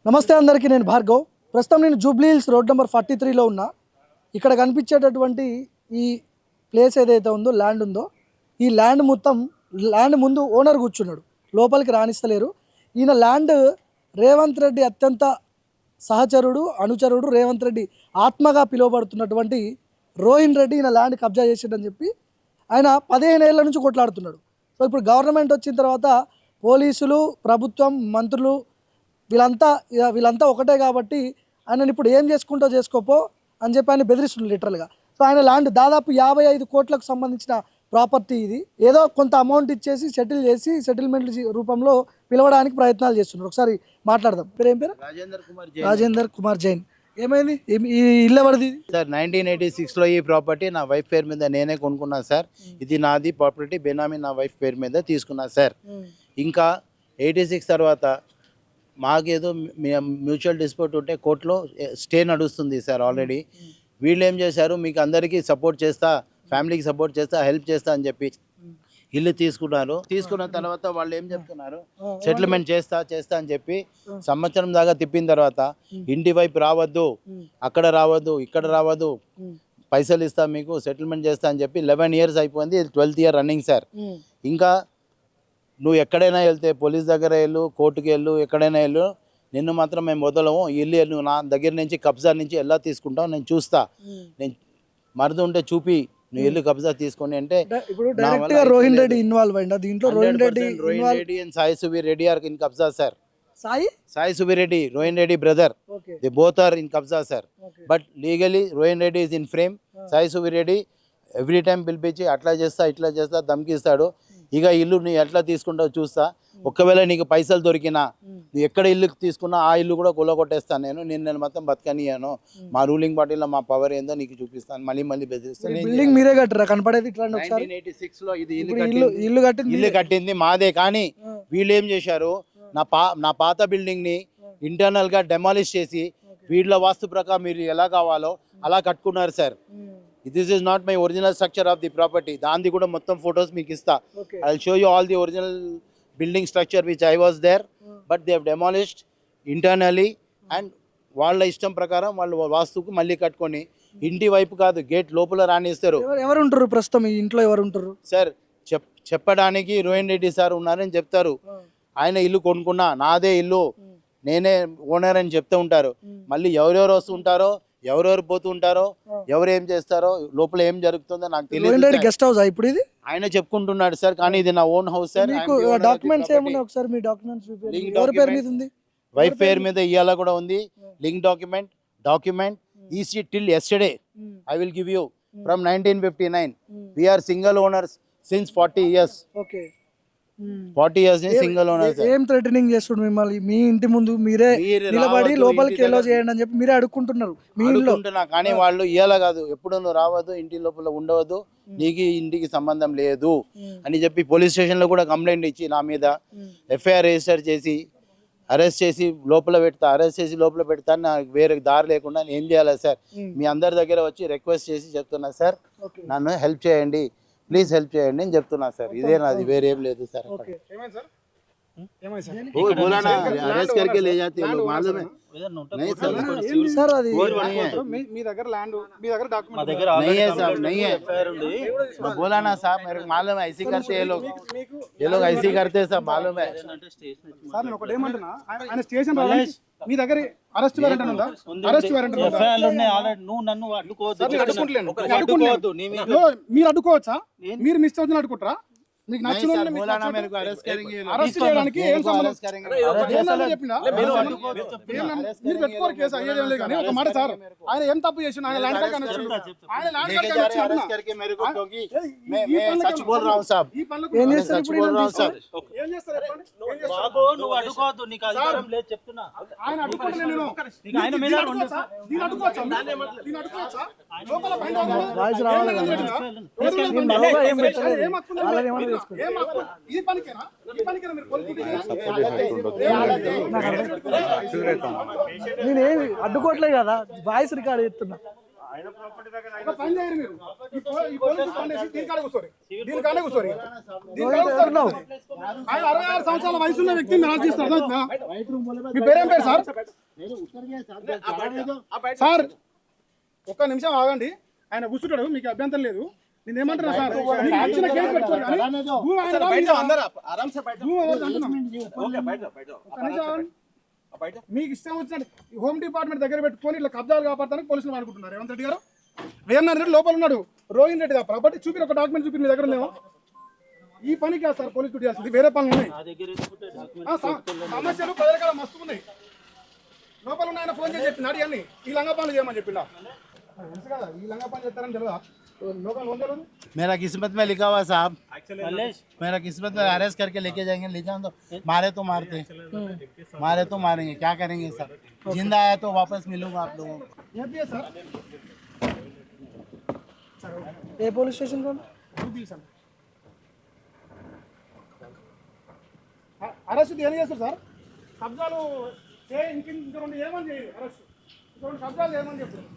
నమస్తే అందరికీ, నేను భార్గవ్. ప్రస్తుతం నేను జూబ్లీ హిల్స్ రోడ్ నెంబర్ 43లో ఉన్నా. ఇక్కడ కనిపించేటటువంటి ఈ ప్లేస్ ఏదైతే ఉందో, ల్యాండ్ ఉందో, ఈ ల్యాండ్ మొత్తం ల్యాండ్ ముందు ఓనర్ కూర్చున్నాడు, లోపలికి రాణిస్తలేరు. ఈయన ల్యాండ్ రేవంత్ రెడ్డి అత్యంత సహచరుడు, అనుచరుడు, రేవంత్ రెడ్డి ఆత్మగా పిలువబడుతున్నటువంటి రోహిన్ రెడ్డి ఈయన ల్యాండ్ కబ్జా చేసిండని చెప్పి ఆయన 15 ఏళ్ల నుంచి కొట్లాడుతున్నాడు. సో ఇప్పుడు గవర్నమెంట్ వచ్చిన తర్వాత పోలీసులు, ప్రభుత్వం, మంత్రులు వీళ్ళంతా ఒకటే కాబట్టి ఆయన ఇప్పుడు ఏం చేసుకుంటో చేసుకోపో అని చెప్పి ఆయన బెదిరిస్తుంది లిటరల్గా. సో ఆయన ల్యాండ్ దాదాపు 55 కోట్లకు సంబంధించిన ప్రాపర్టీ. ఇది ఏదో కొంత అమౌంట్ ఇచ్చేసి సెటిల్ చేసి సెటిల్మెంట్ రూపంలో పిలవడానికి ప్రయత్నాలు చేస్తున్నారు. ఒకసారి మాట్లాడదాం. ఏం పేరు? రాజేందర్ కుమార్ జైన్. ఏమైంది? ఈ ఇల్లు ఎవరిది సార్? 1986లో ఈ ప్రాపర్టీ నా వైఫ్ పేరు మీద నేనే కొనుక్కున్నా సార్. ఇది నాది ప్రాపర్టీ, బెనామీ నా వైఫ్ పేరు మీద తీసుకున్నా సార్. ఇంకా 86 తర్వాత మాకేదో మ్యూచువల్ డిస్ప్యూట్ ఉంటే కోర్టులో స్టే నడుస్తుంది సార్ ఆల్రెడీ. వీళ్ళు ఏం చేశారు, మీకు అందరికీ సపోర్ట్ చేస్తా, ఫ్యామిలీకి సపోర్ట్ చేస్తా, హెల్ప్ చేస్తా అని చెప్పి ఇల్లు తీసుకున్నారు. తీసుకున్న తర్వాత వాళ్ళు ఏం చెప్తున్నారు, సెటిల్మెంట్ చేస్తా అని చెప్పి సంవత్సరం దాకా తిప్పిన తర్వాత ఇంటి వైపు రావద్దు, అక్కడ రావద్దు, ఇక్కడ రావద్దు, పైసలు ఇస్తా, మీకు సెటిల్మెంట్ చేస్తా అని చెప్పి 11 years అయిపోయింది. 12th year running sir. ఇంకా నువ్వు ఎక్కడైనా వెళ్తే పోలీస్ దగ్గర వెళ్ళు, కోర్టుకి వెళ్ళు, ఎక్కడైనా వెళ్ళు, నిన్ను మాత్రం మేము వదలము. ఇల్లు నువ్వు నా దగ్గర నుంచి కబ్జా నుంచి ఎలా తీసుకుంటావు నేను చూస్తా, నేను మరదు ఉంటే చూపి నువ్వు ఇల్లు కబ్జా తీసుకొని అంటే రోహిన్ రెడ్డి ఇన్వాల్వ్ అయ్యిందా దీంట్లో? Rohin Reddy and Sai Subir Reddy are in కబ్జా sir. Sai Subir Reddy, Rohin Reddy brother, they both are in కబ్జా sir. But legally Rohin Reddy is in frame. Sai Subir Reddy every time పిలిపించి అట్లా చేస్తా, ఇట్లా చేస్తా ధమ్కిస్తాడు. ఇక ఇల్లు నువ్వు ఎట్లా తీసుకుంటావు చూస్తా, ఒకవేళ నీకు పైసలు దొరికినా నువ్వు ఎక్కడ ఇల్లు తీసుకున్నా ఆ ఇల్లు కూడా కొట్టేస్తాను, నేను మొత్తం బతకనియాను, మా రూలింగ్ పార్టీలో మా పవర్ ఏందో నీకు చూపిస్తాను, మళ్ళీ బెదిరిస్తాను. బిల్డింగ్ మీరే కట్టరా? కనపడేది 1986లో ఇది ఇల్లు కట్టింది మాదే. కానీ వీళ్ళు ఏం చేశారు, నా పాత బిల్డింగ్ ని ఇంటర్నల్ గా డెమాలిష్ చేసి వీళ్ళ వాస్తు ప్రకారం మీరు ఎలా కావాలో అలా కట్టుకున్నారు sir. This is not my original structure of the property. దాంది కూడా మొత్తం ఫొటోస్ మీకు ఇస్తా. I'll show you all the original building structure which I was there, but they have demolished internally and వాళ్ళ ఇష్టం ప్రకారం వాళ్ళు వాస్తుకు మళ్ళీ కట్టుకొని ఇంటి వైపు కాదు గేట్ లోపల రానిస్తారు. ఎవరు ఉంటారు ప్రస్తుతం ఈ ఇంట్లో? ఎవరు ఉంటారు సార్? చెప్పడానికి రోహిన్ రెడ్డి సార్ ఉన్నారని చెప్తారు. ఆయన ఇల్లు కొనుక్కున్నా, నాదే ఇల్లు, నేనే ఓనర్ అని చెప్తూ ఉంటారు. మళ్ళీ ఎవరెవరు వస్తుంటారో, ఎవరెవరు పోతూ ఉంటారో, ఎవరు ఏం చేస్తారో, లోపల ఏం జరుగుతుందో నాకు తెలియదు. గెస్ట్ హౌస్ ఇప్పుడు ఇది ఆయన చెప్పుకుంటున్నాడు సార్, కానీ ఇది నా ఓన్ హౌస్ సార్. డాక్యుమెంట్స్ ఏమున్నాయి ఒకసారి మీ డాక్యుమెంట్స్? ఎవరి పేరు మీద ఉంది? వైఫ్ పేరు మీద ఇయ్యాల కూడా ఉంది. Link document EC till yesterday I will give you from 1959. we are single owners since 40 years. Okay, 40 years ని సింగిల్ ఓనర్. ఏం థ్రెటనింగ్ చేస్తుడు మిమ్మల్ని? మీ ఇంటి ముందు మీరే నిలబడి లోపలికి ఎలో చేయండి అని చెప్పి మీరే అడుక్కుంటున్నారు మీ ఇంట్లో. కానీ వాళ్ళు ఇయ్యాల కాదు, ఎప్పుడు నువ్వు రావద్దు, ఇంటి లోపల ఉండవద్దు, నీకు ఇంటికి సంబంధం లేదు అని చెప్పి పోలీస్ స్టేషన్ లో కూడా కంప్లైంట్ ఇచ్చి నా మీద ఎఫ్ఐఆర్ రిజిస్టర్ చేసి అరెస్ట్ చేసి లోపల పెడతా. నాకు వేరే దారి లేకుండా ఏం చేయాలి సార్? మీ అందరి దగ్గర వచ్చి రిక్వెస్ట్ చేసి చెప్తున్నా సార్, నన్ను హెల్ప్ చేయండి, ప్లీజ్ హెల్ప్ చేయండి అని చెప్తున్నా సార్. ఇదే నాది, వేరేం లేదు సార్. అరెస్ట్ करके ले जाते हैं लोग, मालूम है? नहीं सर అది మీ దగ్గర ల్యాండ్, మీ దగ్గర డాక్యుమెంట్ नहीं है साहब, नहीं है. बोला ना साहब, मेरे को मालूम है, ऐसे करते ये लोग ऐसे करते सब मालूम है. సార్ నేను ఒకటి ఏమంటున్నా, ఆయన స్టేషన్ రావాలి, మీ దగ్గర అరెస్ట్ వారెంట్ ఉందా? అరెస్ట్ వారెంట్ ఉందా? ఎఫ్ఐఆర్ ఉన్నాయి ఆల్రెడీ. నువ్వు నన్ను అడ్డుకోవద్దు. మీరు అడ్డుకోవచ్చా? మీరు మిస్ అవుతున్న అడ్డుకుంటారా? మీకు నచ్చిన అరెస్ట్ చేయడానికి ఏం సంబంధం? మీరు పెట్టుకోరు కేసు, అయ్యేదేం లేదు. కానీ ఒక మాట సార్, ఆయన ఏం తప్పు చేసిన? ఆయన ల్యాండ్ కార్డ్ అనొచ్చు, ఆయన ల్యాండ్ కార్డ్ ఏం చేస్తారు? నువ్వు అడ్డుకోవద్దు, నీకు అధికారం లేదు చెప్తున్నా. ఆయన అడ్డుకోవట్లేదు. నేను ఆయన మీద అడ్డుకోవచ్చా? దీన్ని అడ్డుకోవచ్చా? దీన్ని అడ్డుకోవచ్చా? లోపల బయట ఈ పనికేనా మీరు నేనేమి అడ్డుకోవట్లేదు కదా, వాయిస్ రికార్డ్ చేస్తున్నా. ఒక పని చేయరు మీరు. ఈ పోలీసు పండేసి దీనికాడే కూర్చోరు. దీనికాడే కూర్చోరు. దీనికాడే కూర్చోరు. ఆయన 66 సంవత్సరాల వయసు ఉన్న వ్యక్తిని మీరు ఆలోచిస్తారు. అర్థమవుతుందా? మీ పేరేం పేరు సార్? సార్ ఒక్క నిమిషం ఆగండి. ఆయన కూర్చుంటాడు, మీకు అభ్యంతరం లేదు. నేను ఏమంటున్నా సార్, మీకు నచ్చిన కేసు పెట్టుకోరు కానీ భూమి ఆయన భూమి ఎవరిది అంటున్నాం. ఒక్క నిమిషం ఆగండి. మీకు ఇష్టం వచ్చినట్టు హోమ్ డిపార్ట్మెంట్ దగ్గర పెట్టుకొని ఇట్లా కబ్జాలు కాపాడతానికి పోలీసులు అనుకుంటున్నారు. రేవంత్ రెడ్డి గారు వేమనాథ్ రెడ్డి లోపల ఉన్నాడు. రోహిన్ రెడ్డి దా ప్రాపర్టీ చూపి ఒక డాక్యుమెంట్ చూపి మీ దగ్గర ఉందేమో. ఈ పని కాదు సార్ పోలీసు డ్యూటీ చేస్తుంది, వేరే పనులు ఉన్నాయి. సమస్యలు ప్రజల కాడ మస్తు ఉన్నాయి. లోపల ఉన్న ఆయన ఫోన్ చేసి చెప్పినాడు ఇవన్నీ ఈ లంగా పనులు చేయమని చెప్పిండా. తెలుసు కదా ఈ లంగా పనులు చేస్తారని తెలియదా? లోపల ఉండదు. मेरा किस्मत में लिखा हुआ साहब, मेरा किस्मत में अरेस्ट करके लेके जाएंगे, ले जाओ तो मारे तो मारते, मारे तो मारेंगे, क्या करेंगे सर? जिंदा आया तो वापस मिलूंगा आप लोगों को। ఏంటి సార్ ఏ పోలీస్ స్టేషన్ అరెస్ట్ ఏం చేస్తారు సార్? కబ్జాలు ఇంక రెండు ఏమని చేయరు. అరెస్ట్ ఇంకొన్ని కబ్జాలు ఏమని చెప్తారు?